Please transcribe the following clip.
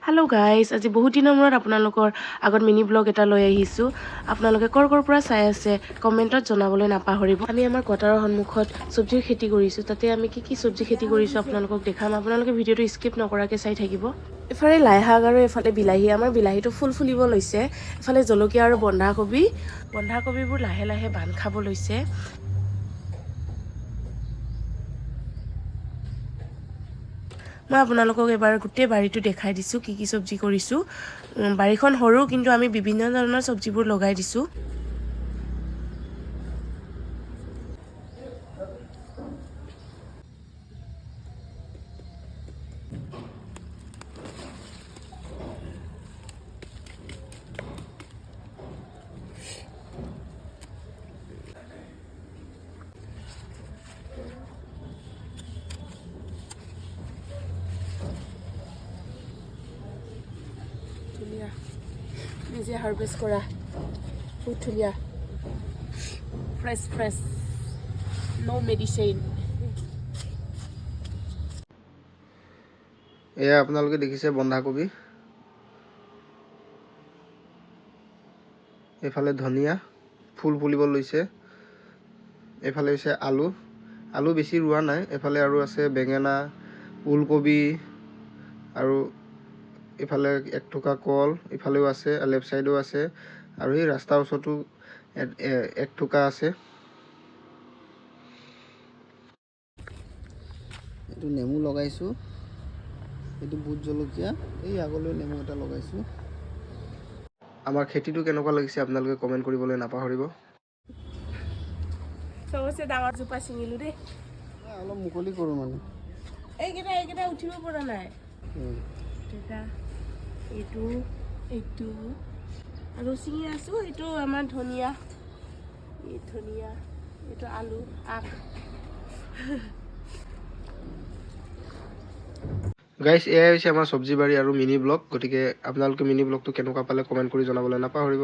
Hello' guys, আজি বহুত দিনৰ মূৰত আপোনালোকৰ আগত মিনি ব্লগ এটা লৈ আহিছোঁ। আপোনালোকে ক'ৰ পৰা চাই আছে কমেণ্টত জনাবলৈ নাপাহৰিব। আমি আমাৰ কোৱাৰ্টাৰৰ সন্মুখত চব্জিৰ খেতি কৰিছোঁ। তাতে আমি কি চব্জি খেতি কৰিছোঁ আপোনালোকক দেখাম। আপোনালোকে ভিডিঅ'টো স্কিপ নকৰাকৈ চাই থাকিব। এফালে লাই শাক আৰু এফালে বিলাহী। আমাৰ বিলাহীটো ফুলিব লৈছে। এফালে জলকীয়া আৰু বন্ধাকবিবোৰ লাহে লাহে বান্ধ খাব লৈছে। মই আপোনালোকক এবাৰ গোটেই বাৰীটো দেখাই দিছোঁ কি চব্জি কৰিছোঁ। বাৰীখন সৰু, কিন্তু আমি বিভিন্ন ধৰণৰ চব্জিবোৰ লগাই দিছোঁ। ধুনীয়া, নিজে হাৰ্ভেষ্ট কৰা, বহুত ধুনীয়া, ফ্ৰেছ, ন' মেডিচিন। এয়া আপোনালোকে দেখিছে বন্ধাকবি, এইফালে ধনিয়া ফুলিব লৈছে, এইফালে হৈছে আলু বেছি ৰোৱা নাই। এইফালে আৰু আছে বেঙেনা, ওলকবি আৰু ইফালে এক থোকা কল, ইফালেও আছে, লেফ্ট চাইডেও আছে, আৰু এই ৰাস্তাৰ ওচৰতো এক থোকা আছে। এইটো নেমু লগাইছোঁ, এইটো ভোট জলকীয়া, এই আগলৈ নেমু এটা লগাইছোঁ। আমাৰ খেতিটো কেনেকুৱা লাগিছে আপোনালোকে কমেণ্ট কৰিবলৈ নাপাহৰিব। চবতছে ডাঙৰ জোপা ছিঙিলোঁ দেই। অলপ মুকলি কৰোঁ মানে, এইকেইটা উঠিব পৰা নাই। এইটো আৰু ছিঙি আছোঁ। এইটো আমাৰ ধনিয়া, এইটো আলু আগ। গাইজ, এয়াই হৈছে আমাৰ চব্জি বাৰী আৰু মিনি ব্লগ। গতিকে আপোনালোকে মিনি ব্লগটো কেনেকুৱা পালে কমেণ্ট কৰি জনাবলৈ নাপাহৰিব।